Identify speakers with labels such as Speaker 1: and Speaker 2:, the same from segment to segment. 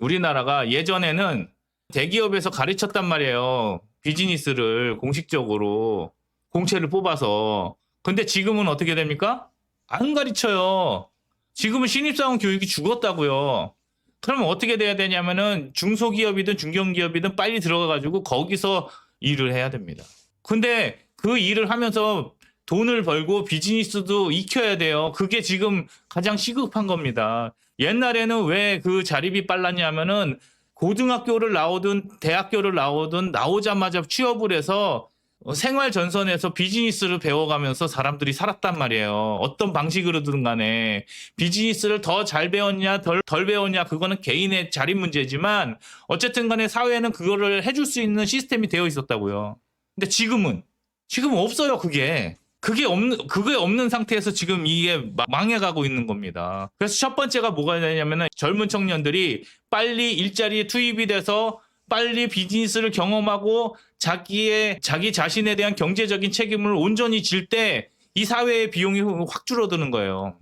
Speaker 1: 우리나라가 예전에는 대기업에서 가르쳤단 말이에요. 비즈니스를 공식적으로 공채를 뽑아서. 근데 지금은 어떻게 됩니까? 안 가르쳐요. 지금은 신입사원 교육이 죽었다고요. 그러면 어떻게 돼야 되냐면은 중소기업이든 중견기업이든 빨리 들어가가지고 거기서 일을 해야 됩니다. 근데 그 일을 하면서 돈을 벌고 비즈니스도 익혀야 돼요. 그게 지금 가장 시급한 겁니다. 옛날에는 왜 그 자립이 빨랐냐면은 고등학교를 나오든 대학교를 나오든 나오자마자 취업을 해서 생활 전선에서 비즈니스를 배워가면서 사람들이 살았단 말이에요. 어떤 방식으로든 간에 비즈니스를 더 잘 배웠냐 덜 배웠냐 그거는 개인의 자립 문제지만 어쨌든 간에 사회는 그거를 해줄 수 있는 시스템이 되어 있었다고요. 근데 지금 없어요. 그게 없는 상태에서 지금 이게 망해가고 있는 겁니다. 그래서 첫 번째가 뭐가 되냐면은 젊은 청년들이 빨리 일자리에 투입이 돼서 빨리 비즈니스를 경험하고 자기 자신에 대한 경제적인 책임을 온전히 질 때 이 사회의 비용이 확 줄어드는 거예요.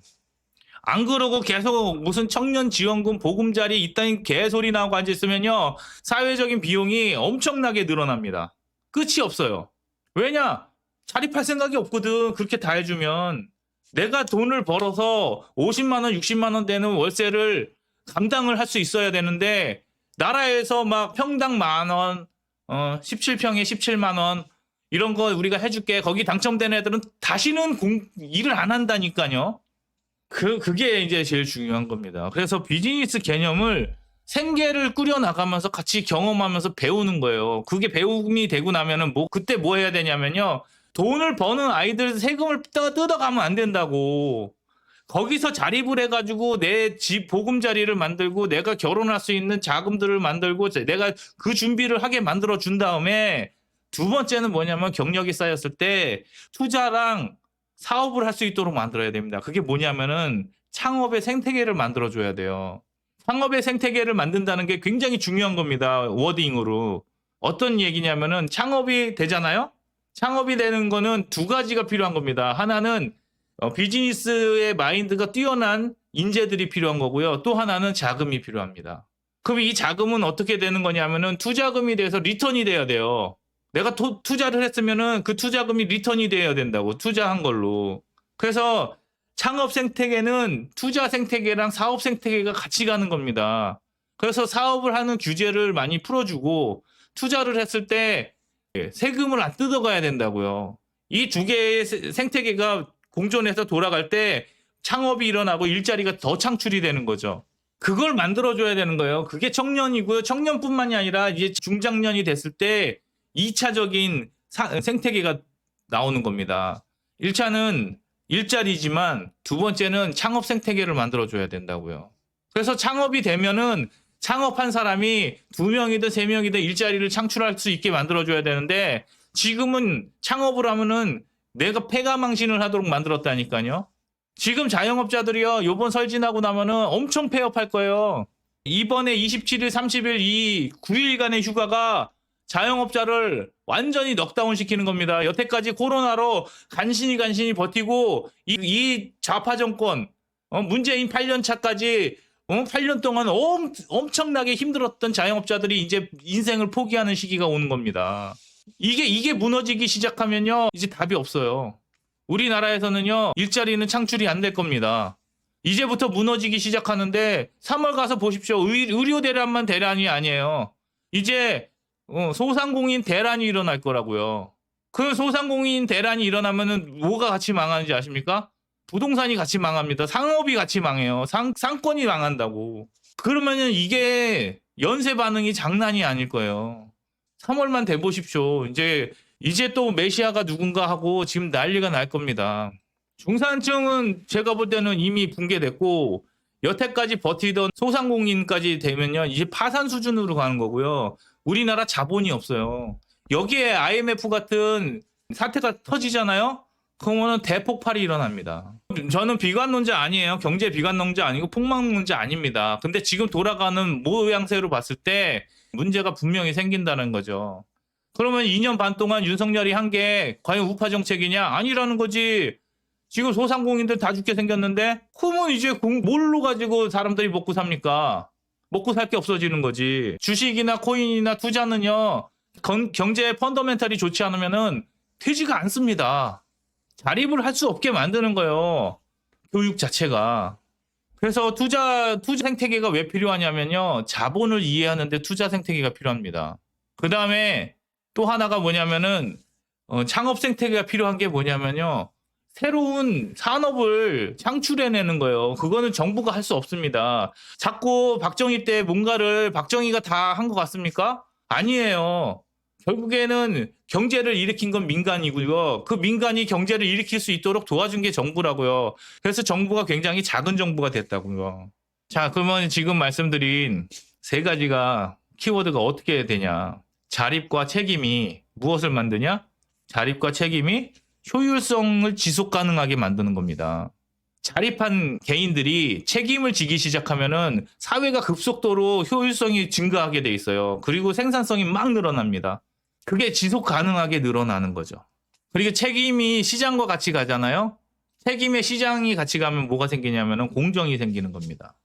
Speaker 1: 안 그러고 계속 무슨 청년 지원금 보금자리 이따위 개소리 나오고 앉아있으면요. 사회적인 비용이 엄청나게 늘어납니다. 끝이 없어요. 왜냐? 자립할 생각이 없거든. 그렇게 다 해주면. 내가 돈을 벌어서 50만 원, 60만 원 되는 월세를 감당을 할 수 있어야 되는데 나라에서 막 평당 10,000원, 17평에 17만 원 이런 거 우리가 해줄게. 거기 당첨된 애들은 다시는 일을 안 한다니까요. 그게 이제 제일 중요한 겁니다. 그래서 비즈니스 개념을 생계를 꾸려나가면서 같이 경험하면서 배우는 거예요. 그게 배움이 되고 나면은 그때 뭐 해야 되냐면요. 돈을 버는 아이들 세금을 뜯어가면 안 된다고. 거기서 자립을 해가지고 내 집 보금자리를 만들고 내가 결혼할 수 있는 자금들을 만들고 내가 그 준비를 하게 만들어 준 다음에 두 번째는 뭐냐면 경력이 쌓였을 때 투자랑 사업을 할 수 있도록 만들어야 됩니다. 그게 뭐냐면은 창업의 생태계를 만들어줘야 돼요. 창업의 생태계를 만든다는 게 굉장히 중요한 겁니다. 워딩으로. 어떤 얘기냐면은 창업이 되잖아요? 창업이 되는 거는 두 가지가 필요한 겁니다. 하나는 비즈니스의 마인드가 뛰어난 인재들이 필요한 거고요. 또 하나는 자금이 필요합니다. 그럼 이 자금은 어떻게 되는 거냐면은 투자금이 돼서 리턴이 돼야 돼요. 내가 투자를 했으면은 그 투자금이 리턴이 돼야 된다고. 투자한 걸로. 그래서 창업 생태계는 투자 생태계랑 사업 생태계가 같이 가는 겁니다. 그래서 사업을 하는 규제를 많이 풀어주고 투자를 했을 때 세금을 안 뜯어가야 된다고요. 이 두 개의 생태계가 공존해서 돌아갈 때 창업이 일어나고 일자리가 더 창출이 되는 거죠. 그걸 만들어줘야 되는 거예요. 그게 청년이고요. 청년뿐만이 아니라 이제 중장년이 됐을 때 2차적인 생태계가 나오는 겁니다. 1차는 일자리지만 두 번째는 창업 생태계를 만들어줘야 된다고요. 그래서 창업이 되면은 창업한 사람이 2명이든 3명이든 일자리를 창출할 수 있게 만들어줘야 되는데 지금은 창업을 하면은 내가 폐가망신을 하도록 만들었다니까요. 지금 자영업자들이요. 요번 설 지나고 나면은 엄청 폐업할 거예요. 이번에 27일, 30일 이 9일간의 휴가가 자영업자를 완전히 넉다운 시키는 겁니다. 여태까지 코로나로 간신히 버티고 이 좌파 정권 문재인 8년 차까지 8년 동안 엄청나게 힘들었던 자영업자들이 이제 인생을 포기하는 시기가 오는 겁니다. 이게 무너지기 시작하면요. 이제 답이 없어요. 우리나라에서는요. 일자리는 창출이 안 될 겁니다. 이제부터 무너지기 시작하는데 3월 가서 보십시오. 의료 대란만 대란이 아니에요. 이제 소상공인 대란이 일어날 거라고요. 그 소상공인 대란이 일어나면은 뭐가 같이 망하는지 아십니까? 부동산이 같이 망합니다. 상업이 같이 망해요. 상권이 망한다고. 그러면은 이게 연쇄 반응이 장난이 아닐 거예요. 3월만 돼 보십시오. 이제 또 메시아가 누군가 하고 지금 난리가 날 겁니다. 중산층은 제가 볼 때는 이미 붕괴됐고 여태까지 버티던 소상공인까지 되면요. 이제 파산 수준으로 가는 거고요. 우리나라 자본이 없어요. 여기에 IMF 같은 사태가 터지잖아요. 그러면 대폭발이 일어납니다. 저는 비관론자 아니에요. 경제 비관론자 아니고 폭망론자 아닙니다. 근데 지금 돌아가는 모양새로 봤을 때 문제가 분명히 생긴다는 거죠. 그러면 2년 반 동안 윤석열이 한 게 과연 우파 정책이냐? 아니라는 거지. 지금 소상공인들 다 죽게 생겼는데 그러면 이제 뭘로 가지고 사람들이 먹고 삽니까? 먹고 살 게 없어지는 거지. 주식이나 코인이나 투자는요, 경제 펀더멘탈이 좋지 않으면은 되지가 않습니다. 자립을 할 수 없게 만드는 거예요. 교육 자체가. 그래서 투자 생태계가 왜 필요하냐면요. 자본을 이해하는데 투자 생태계가 필요합니다. 그 다음에 또 하나가 뭐냐면은 창업 생태계가 필요한 게 뭐냐면요. 새로운 산업을 창출해내는 거예요. 그거는 정부가 할 수 없습니다. 자꾸 박정희 때 뭔가를 박정희가 다 한 것 같습니까? 아니에요. 결국에는 경제를 일으킨 건 민간이고요. 그 민간이 경제를 일으킬 수 있도록 도와준 게 정부라고요. 그래서 정부가 굉장히 작은 정부가 됐다고요. 자, 그러면 지금 말씀드린 세 가지가 키워드가 어떻게 되냐. 자립과 책임이 무엇을 만드냐? 자립과 책임이 효율성을 지속 가능하게 만드는 겁니다. 자립한 개인들이 책임을 지기 시작하면은 사회가 급속도로 효율성이 증가하게 돼 있어요. 그리고 생산성이 막 늘어납니다. 그게 지속 가능하게 늘어나는 거죠. 그리고 책임이 시장과 같이 가잖아요. 책임의 시장이 같이 가면 뭐가 생기냐면은 공정이 생기는 겁니다.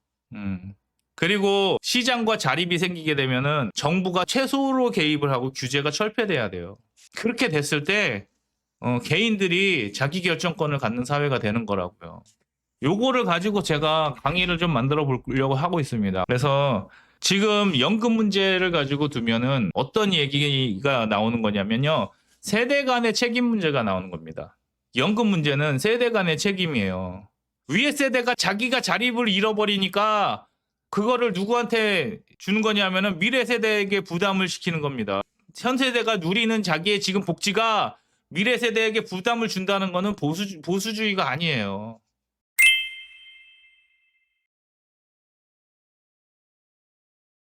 Speaker 1: 그리고 시장과 자립이 생기게 되면은 정부가 최소로 개입을 하고 규제가 철폐돼야 돼요. 그렇게 됐을 때 개인들이 자기 결정권을 갖는 사회가 되는 거라고요. 요거를 가지고 제가 강의를 좀 만들어 보려고 하고 있습니다. 그래서 지금 연금 문제를 가지고 두면은 어떤 얘기가 나오는 거냐면요. 세대 간의 책임 문제가 나오는 겁니다. 연금 문제는 세대 간의 책임이에요. 위에 세대가 자기가 자립을 잃어버리니까 그거를 누구한테 주는 거냐면은 미래 세대에게 부담을 시키는 겁니다. 현 세대가 누리는 자기의 지금 복지가 미래 세대에게 부담을 준다는 거는 보수주의가 아니에요.